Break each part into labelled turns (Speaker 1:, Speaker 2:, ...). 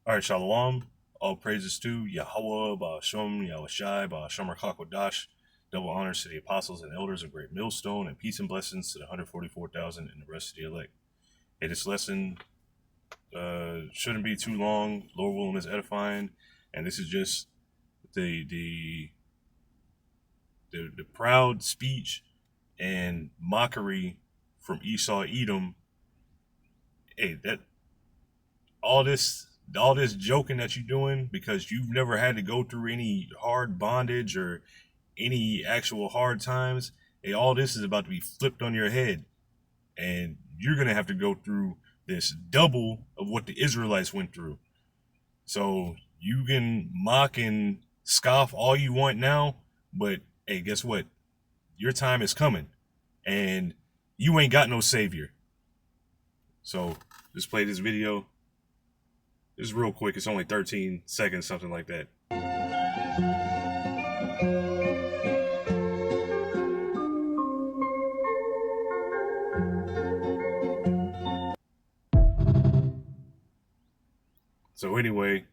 Speaker 1: All right, Shalom. All praises to Yahweh, Ba'asham, Yahushai, Ba'asham Rakakwadash. Double honors to the apostles and elders of Great Millstone, and peace and blessings to the 144,000 and the rest of the elect. Hey, this lesson shouldn't be too long. Lord willing is edifying, and this is just the the the proud speech and mockery from Esau Edom. Hey, that all this all this joking that you're doing because you've never had to go through any hard bondage or any actual hard times. Hey, all this is about to be flipped on your head, and you're gonna have to go through this double of what the Israelites went through. So you can mock and scoff all you want now, but hey, guess what? Your time is coming, and you ain't got no savior. So just play this video. It's real quick. It's only 13 seconds, something like that. So anyway,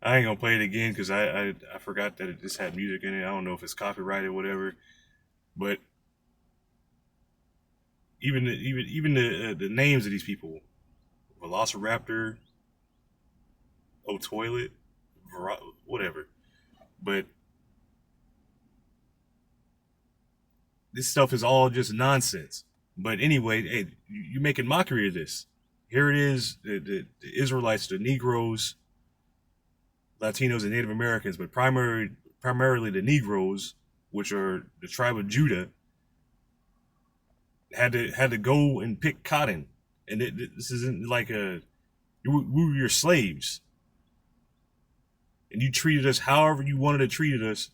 Speaker 1: I ain't gonna play it again because I forgot that it just had music in it. I don't know if it's copyrighted or whatever. But even the names of these people, Velociraptor, Toilet, whatever. But this stuff is all just nonsense. But anyway, hey, you're making mockery of this. Here it is, the Israelites, the Negroes, Latinos, and Native Americans, but primarily the Negroes, which are the tribe of Judah, had to go and pick cotton, and this isn't like we were your slaves, and you treated us however you wanted to treat us.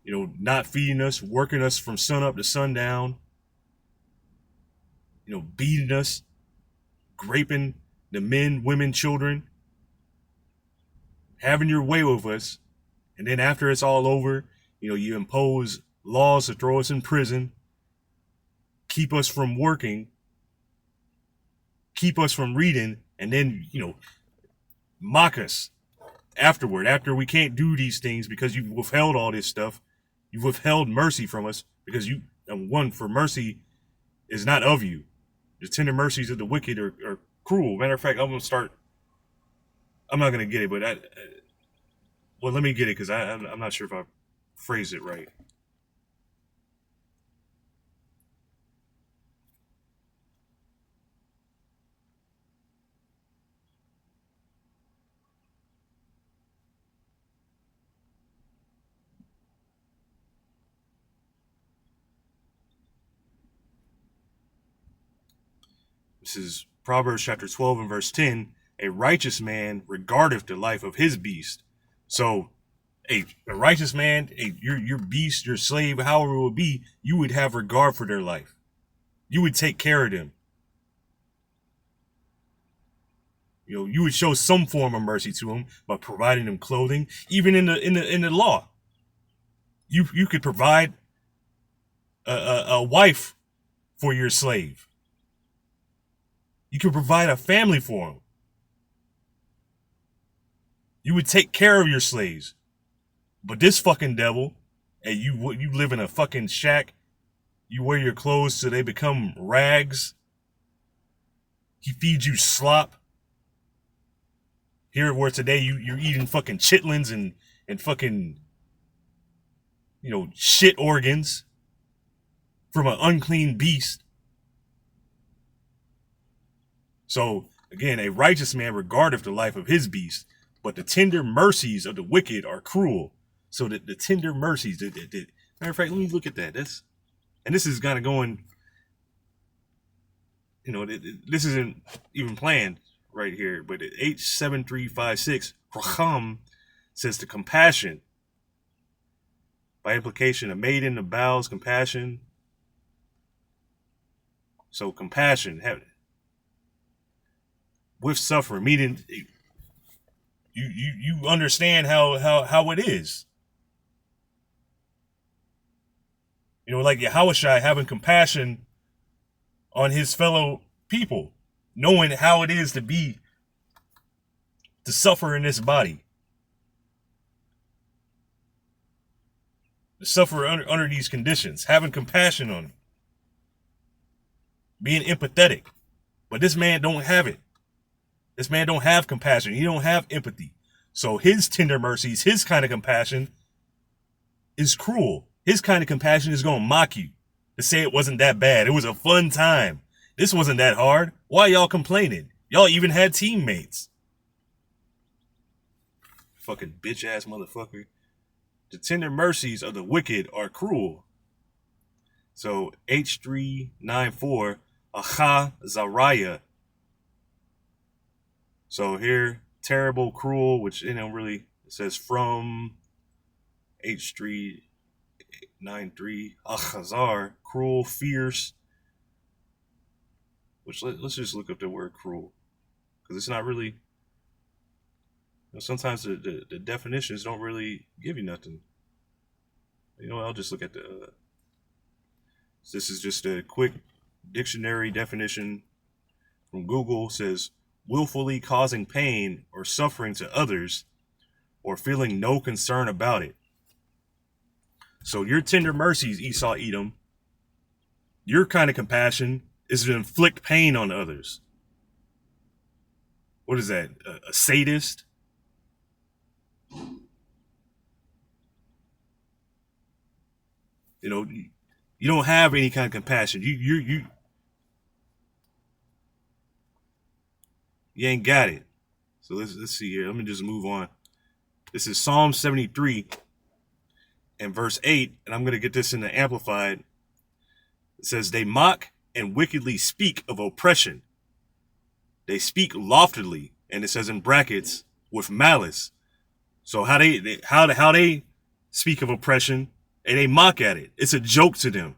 Speaker 1: You know, not feeding us, working us from sun up to sundown. You know, beating us, raping the men, women, children, having your way with us, and then after it's all over, you know, you impose laws to throw us in prison, keep us from working, keep us from reading, and then, you know, mock us afterward, after we can't do these things because you've withheld all this stuff. You've withheld mercy from us because for mercy is not of you. The tender mercies of the wicked are cruel. Matter of fact, I'm not going to get it, but well, let me get it because I'm not sure if I phrased it right. This is Proverbs chapter 12 and verse 10. A righteous man regardeth the life of his beast. So a righteous man, your beast, your slave, however it would be, you would have regard for their life. You would take care of them. You know, you would show some form of mercy to them by providing them clothing. Even in the law, you could provide a wife for your slave. You could provide a family for them. You would take care of your slaves. But this fucking devil, and you live in a fucking shack. You wear your clothes so they become rags. He feeds you slop. Here where today you're eating fucking chitlins and fucking, you know, shit organs from an unclean beast. So again, a righteous man regardeth the life of his beast, but the tender mercies of the wicked are cruel. So that the tender mercies, matter of fact, let me look at that. And this is kind of going, you know, this isn't even planned right here, but H7356, Raham says the compassion. By implication, a maiden, the bowels, compassion. So compassion, with suffering, meaning you understand how it is. You know, like Yahushai having compassion on his fellow people, knowing how it is to be to suffer in this body, to suffer under these conditions, having compassion on it, being empathetic. But this man don't have it. This man don't have compassion. He don't have empathy. So his tender mercies, his kind of compassion is cruel. His kind of compassion is going to mock you to say it wasn't that bad. It was a fun time. This wasn't that hard. Why y'all complaining? Y'all even had teammates. Fucking bitch ass motherfucker. The tender mercies of the wicked are cruel. So H394, Aha Zaraya. So here, terrible, cruel, which really, it says from H393, Ahazar, cruel, fierce. Which let's just look up the word cruel, because it's not really. Sometimes the definitions don't really give you nothing. I'll just look at the. This is just a quick dictionary definition from Google. It says willfully causing pain or suffering to others, or feeling no concern about it. So your tender mercies, Esau Edom, your kind of compassion is to inflict pain on others. What is that? A sadist? You don't have any kind of compassion. You ain't got it. So let's see here. Let me just move on. This is Psalm 73 and verse 8, and I'm going to get this in the Amplified. It says, they mock and wickedly speak of oppression. They speak loftily, and it says in brackets, with malice. So how they speak of oppression, and they mock at it. It's a joke to them.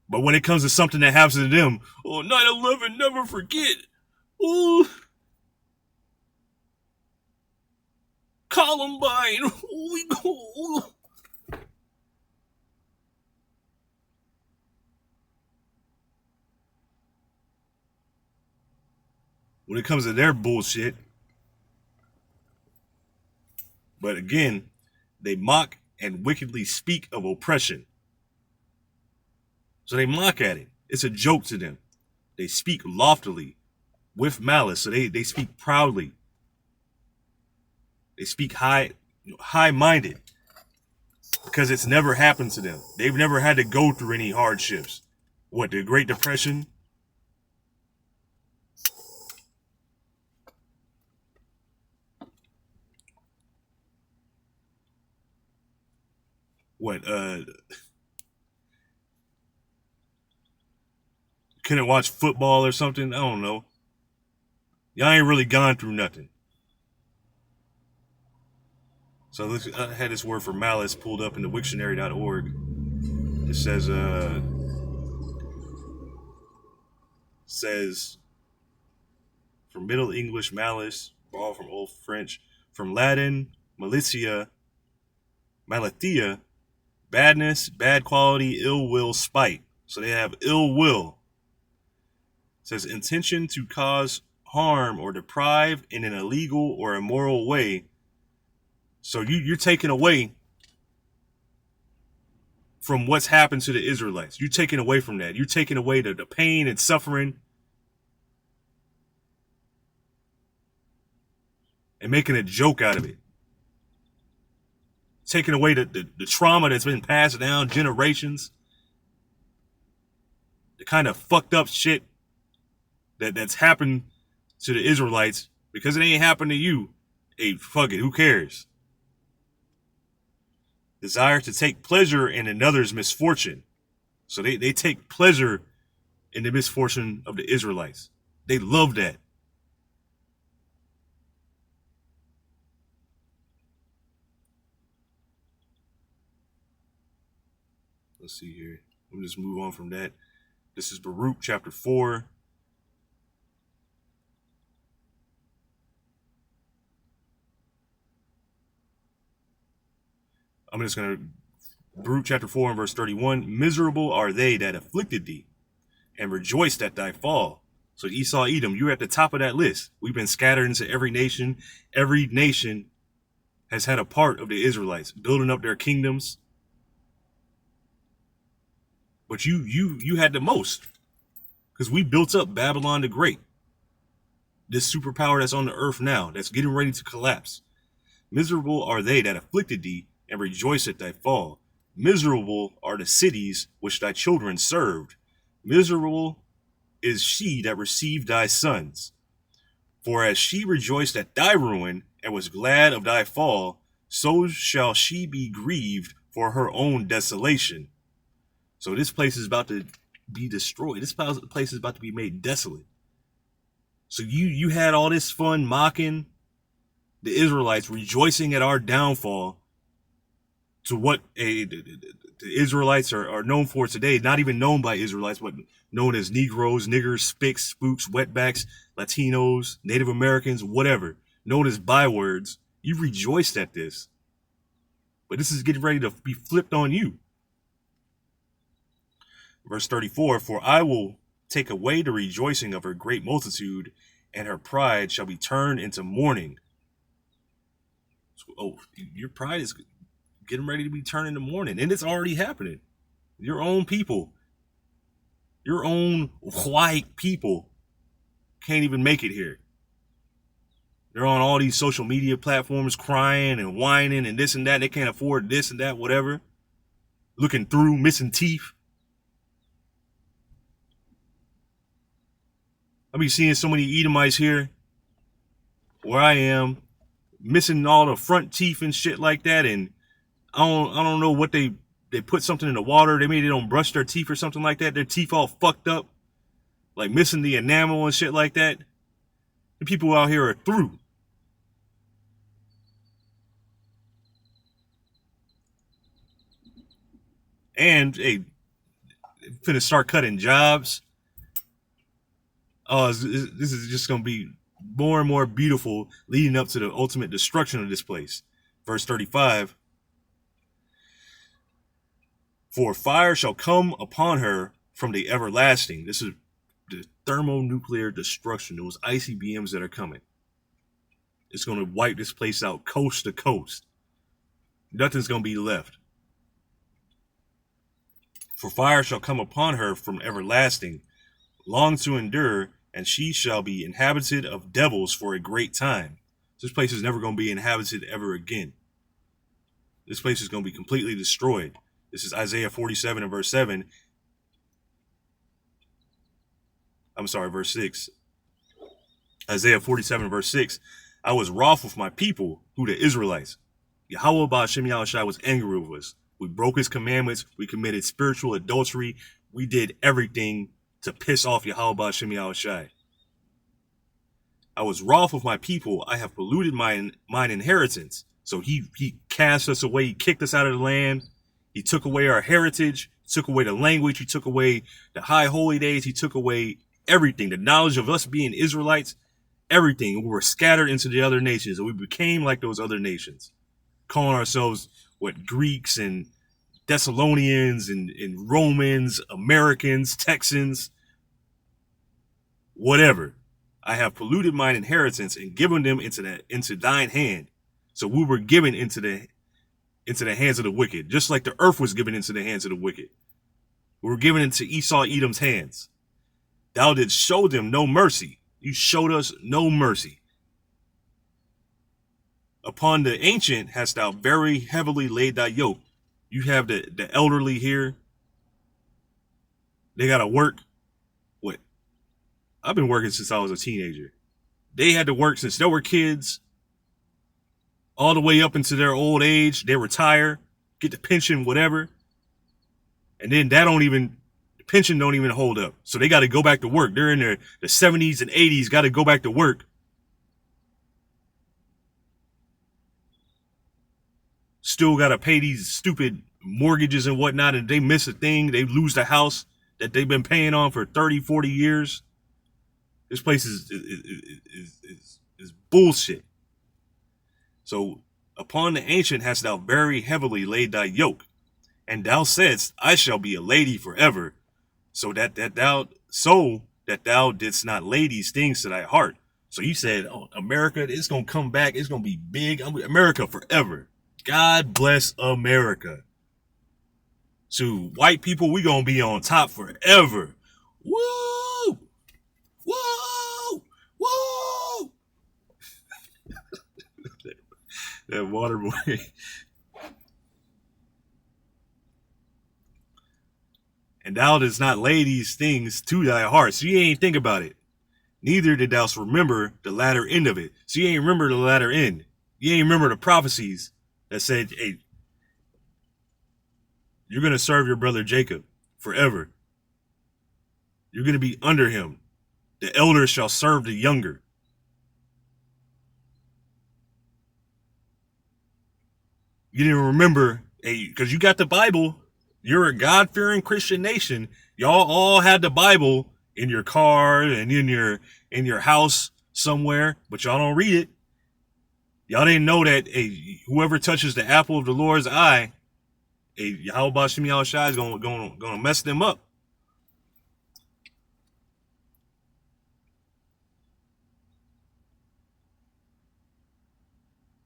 Speaker 1: But when it comes to something that happens to them, 9/11, never forget. Ooh. Columbine. We go. When it comes to their bullshit. But again, they mock and wickedly speak of oppression. So they mock at it. It's a joke to them. They speak loftily, with malice. So they speak proudly. They speak high-minded, because it's never happened to them. They've never had to go through any hardships. What, the Great Depression? What, couldn't watch football or something? I don't know. Y'all ain't really gone through nothing. So I had this word for malice pulled up in the Wiktionary.org. It says from Middle English malice, borrowed from Old French, from Latin malitia, badness, bad quality, ill will, spite. So they have ill will. It says intention to cause harm or deprive in an illegal or immoral way. So you're taking away from what's happened to the Israelites. You're taking away from that. You're taking away the pain and suffering and making a joke out of it. Taking away the trauma that's been passed down generations. The kind of fucked up shit that's happened to the Israelites, because it ain't happened to you. Hey, fuck it, who cares? Desire to take pleasure in another's misfortune. So they take pleasure in the misfortune of the Israelites. They love that. Let's see here. Let me just move on from that. This is Baruch chapter 4. I'm just going to, Baruch chapter 4 and verse 31. Miserable are they that afflicted thee, and rejoiced at thy fall. So Esau, Edom, you're at the top of that list. We've been scattered into every nation. Every nation has had a part of the Israelites building up their kingdoms. But you had the most, because we built up Babylon the Great, this superpower that's on the earth now, that's getting ready to collapse. Miserable are they that afflicted thee, and rejoice at thy fall. Miserable are the cities which thy children served. Miserable is she that received thy sons. For as she rejoiced at thy ruin, and was glad of thy fall, so shall she be grieved for her own desolation. So this place is about to be destroyed. This place is about to be made desolate. So you had all this fun mocking the Israelites, rejoicing at our downfall, to what the Israelites are known for today, not even known by Israelites, but known as Negroes, niggers, spics, spooks, wetbacks, Latinos, Native Americans, whatever, known as bywords. You rejoiced at this. But this is getting ready to be flipped on you. Verse 34, for I will take away the rejoicing of her great multitude, and her pride shall be turned into mourning. So, your pride is getting ready to be turned into mourning, and it's already happening. Your own people, your own white people can't even make it here. They're on all these social media platforms crying and whining and this and that. They can't afford this and that, whatever. Looking through, missing teeth. I be seeing so many Edomites here where I am, missing all the front teeth and shit like that, and I don't know what they put something in the water. They maybe don't brush their teeth or something like that. Their teeth all fucked up, like missing the enamel and shit like that. The people out here are through. And hey, finna start cutting jobs. Oh, this is just gonna be more and more beautiful, leading up to the ultimate destruction of this place. Verse 35. For fire shall come upon her from the everlasting. This is the thermonuclear destruction. Those ICBMs that are coming. It's going to wipe this place out coast to coast. Nothing's going to be left. For fire shall come upon her from everlasting, long to endure, and she shall be inhabited of devils for a great time. This place is never going to be inhabited ever again. This place is going to be completely destroyed. This is Isaiah 47 and verse 7. I'm sorry, verse 6. Isaiah 47 verse 6. I was wroth with my people, who the Israelites. Yahweh Ba'ashem Yahushai was angry with us. We broke his commandments. We committed spiritual adultery. We did everything to piss off Yahweh Ba'ashem Yahushai. I was wroth with my people. I have polluted mine inheritance. So he cast us away. He kicked us out of the land. He took away our heritage. He took away the language. He took away the high holy days. He took away everything. The knowledge of us being Israelites, everything. We were scattered into the other nations, and we became like those other nations, calling ourselves Greeks and Thessalonians and Romans, Americans, Texans, whatever. I have polluted mine inheritance and given them into thine hand. So we were given into the hands of the wicked, just like the earth was given into the hands of the wicked. We were given into Esau, Edom's hands. Thou didst show them no mercy. You showed us no mercy. Upon the ancient hast thou very heavily laid thy yoke. You have the elderly here. They got to work. What? I've been working since I was a teenager. They had to work since they were kids, all the way up into their old age. They retire, get the pension, whatever. And then the pension don't even hold up. So they got to go back to work. They're in the 70s and 80s, got to go back to work. Still got to pay these stupid mortgages and whatnot, and they miss a thing. They lose the house that they've been paying on for 30, 40 years. This place is bullshit. So upon the ancient hast thou very heavily laid thy yoke, and thou saidst, I shall be a lady forever. So that thou didst not lay these things to thy heart. So you said, oh, America, it's going to come back. It's going to be big. America forever. God bless America. So white people, we going to be on top forever. Woo! Whoa! Whoa! That water boy. And thou didst not lay these things to thy heart. So you ain't think about it. Neither did thou remember the latter end of it. So you ain't remember the latter end. You ain't remember the prophecies that said, hey, you're going to serve your brother Jacob forever. You're going to be under him. The elder shall serve the younger. You didn't remember, hey, because you got the Bible. You're a God-fearing Christian nation. Y'all all had the Bible in your car and in your house somewhere, but y'all don't read it. Y'all didn't know that hey, whoever touches the apple of the Lord's eye, hey, Yahweh Bashim Yahushai is gonna mess them up.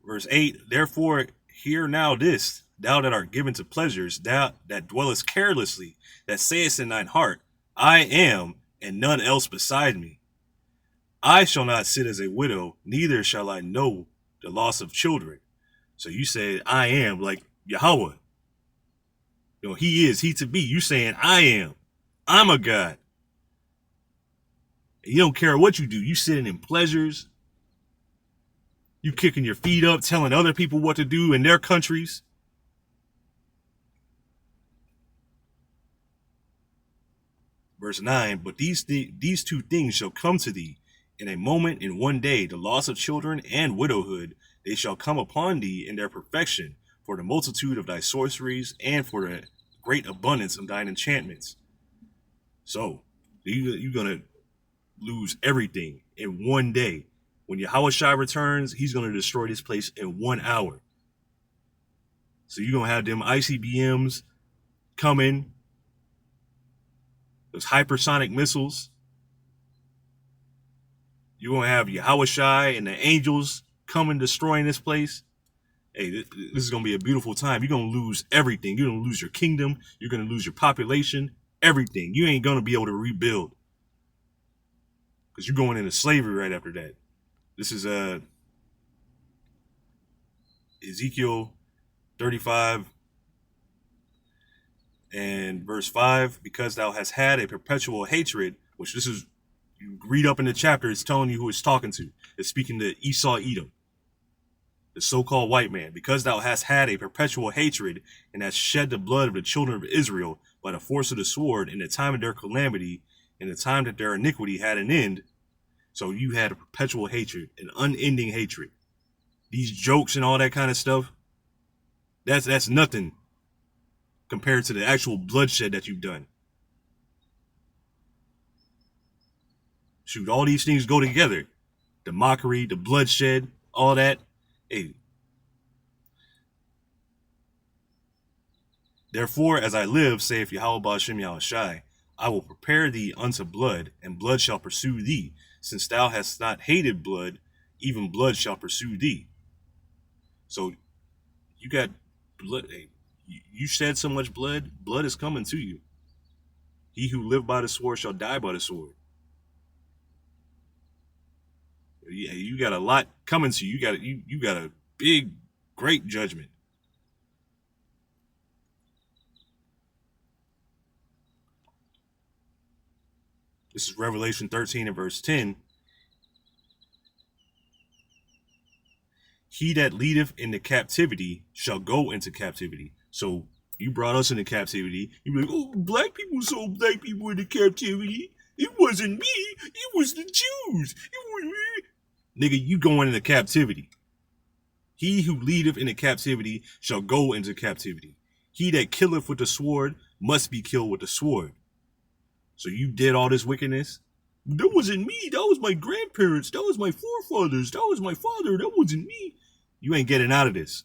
Speaker 1: Verse 8, therefore hear now this, thou that art given to pleasures, thou that dwellest carelessly, that sayest in thine heart, I am, and none else beside me. I shall not sit as a widow, neither shall I know the loss of children. So you said, I am, like Yahweh. You know, he is, he to be. You saying, I am. I'm a God. And you don't care what you do. You sitting in pleasures. You kicking your feet up, telling other people what to do in their countries. Verse 9, but these two things shall come to thee in a moment, in one day, the loss of children and widowhood. They shall come upon thee in their perfection, for the multitude of thy sorceries and for the great abundance of thine enchantments. So you're going to lose everything in one day. When Yahushua returns, he's going to destroy this place in 1 hour. So you're going to have them ICBMs coming, those hypersonic missiles. You're going to have Yahushua and the angels coming, destroying this place. Hey, this is going to be a beautiful time. You're going to lose everything. You're going to lose your kingdom. You're going to lose your population, everything. You ain't going to be able to rebuild because you're going into slavery right after that. This is Ezekiel 35 and verse 5, because thou hast had a perpetual hatred, which this is, you read up in the chapter, it's telling you who it's talking to. It's speaking to Esau Edom, the so-called white man, because thou hast had a perpetual hatred and hast shed the blood of the children of Israel by the force of the sword in the time of their calamity, in the time that their iniquity had an end. So you had a perpetual hatred, an unending hatred. These jokes and all that kind of stuff, that's nothing compared to the actual bloodshed that you've done. Shoot, all these things go together. The mockery, the bloodshed, all that. Hey. Therefore, as I live, saith Yahweh Ba'ashem Yahushai, I will prepare thee unto blood, and blood shall pursue thee. Since thou hast not hated blood, even blood shall pursue thee. So you got blood. Hey, you shed so much blood, blood is coming to you. He who lived by the sword shall die by the sword. Yeah, you got a lot coming to you. You got a big, great judgment. This is Revelation 13 and verse 10. He that leadeth into captivity shall go into captivity. So you brought us into captivity. You be like, oh, black people sold black people into captivity. It wasn't me. It was the Jews. It was me. Nigga, you going into captivity. He who leadeth into captivity shall go into captivity. He that killeth with the sword must be killed with the sword. So you did all this wickedness? That wasn't me. That was my grandparents. That was my forefathers. That was my father. That wasn't me. You ain't getting out of this.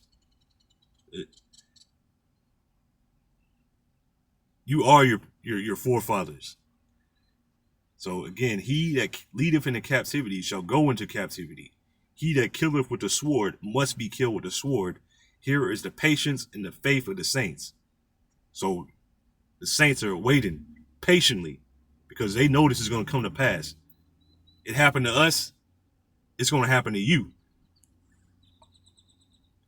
Speaker 1: You are your forefathers. So again, he that leadeth into captivity shall go into captivity. He that killeth with the sword must be killed with the sword. Here is the patience and the faith of the saints. So the saints are waiting patiently because they know this is going to come to pass. It happened to us. It's going to happen to you.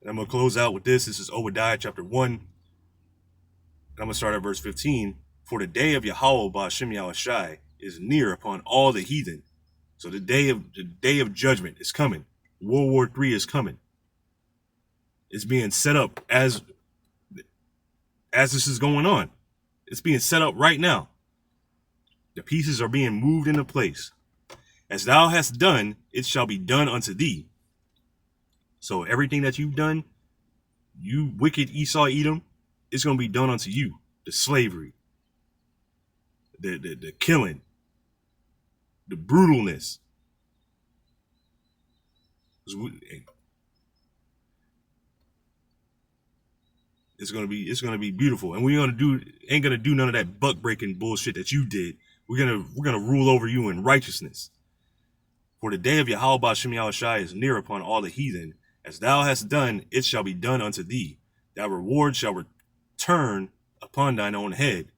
Speaker 1: And I'm going to close out with this. This is Obadiah chapter 1. And I'm going to start at verse 15. For the day of Yahweh Ba'ashem Yahushai is near upon all the heathen. So the day of judgment is coming. World War III is coming. It's being set up as this is going on. It's being set up right now. The pieces are being moved into place. As thou hast done, it shall be done unto thee. So everything that you've done, you wicked Esau Edom, it's going to be done unto you. The slavery, the killing, the brutalness. It's gonna be beautiful, and we're ain't gonna do none of that buck breaking bullshit that you did. We're gonna rule over you in righteousness. For the day of Yahweh Ba'ashem Yahushai is near upon all the heathen. As thou hast done, it shall be done unto thee. Thy reward shall return upon thine own head.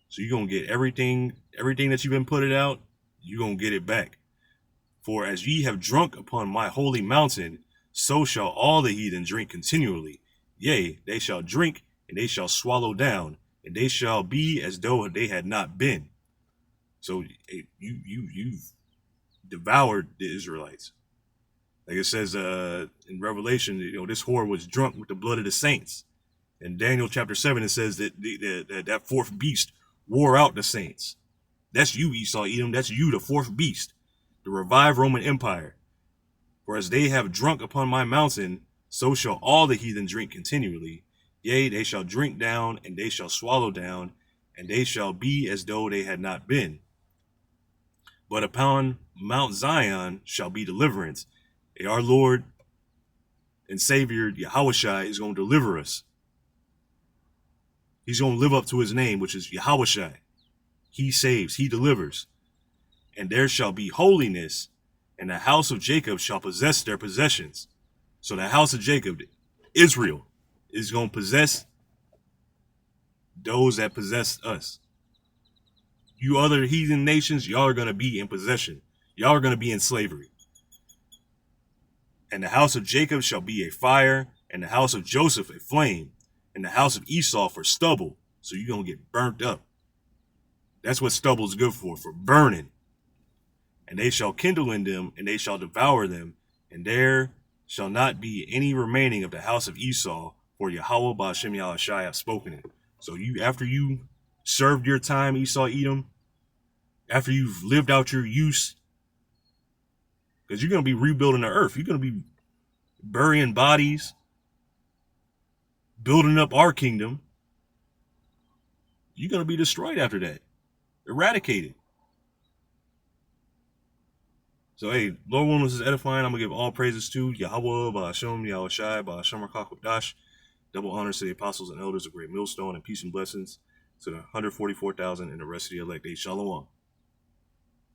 Speaker 1: So you're gonna get everything that you've been putting out, you're gonna get it back. For as ye have drunk upon my holy mountain, so shall all the heathen drink continually. Yea, they shall drink, and they shall swallow down, and they shall be as though they had not been. So you've devoured the Israelites. Like it says in Revelation, this whore was drunk with the blood of the saints. In Daniel chapter 7, it says that that fourth beast wore out the saints. That's you, Esau Edom. That's you, the fourth beast, the revived Roman Empire. For as they have drunk upon my mountain, so shall all the heathen drink continually. Yea, they shall drink down, and they shall swallow down, and they shall be as though they had not been. But upon Mount Zion shall be deliverance. And our Lord and Savior, Yahushai, is going to deliver us. He's going to live up to his name, which is Yahushai. He saves, he delivers. And there shall be holiness, and the house of Jacob shall possess their possessions. So the house of Jacob, Israel, is going to possess those that possess us. You other heathen nations, y'all are going to be in possession. Y'all are going to be in slavery. And the house of Jacob shall be a fire, and the house of Joseph a flame, and the house of Esau for stubble. So you're going to get burnt up. That's what stubble is good for burning. And they shall kindle in them, and they shall devour them, and there shall not be any remaining of the house of Esau, for Yahweh Ba'ashem Yahushai have spoken it. So after you served your time, Esau Edom, after you've lived out your use, because you're going to be rebuilding the earth. You're going to be burying bodies, building up our kingdom. You're going to be destroyed after that, eradicated. So, hey, Lord willing, this is edifying. I'm going to give all praises to Yahweh, Ba'ashem, Yahushai, Ba'ashem Rakakwadash. Double honors to the apostles and elders of Great Millstone, and peace and blessings to the 144,000 and the rest of the elect. Shalom.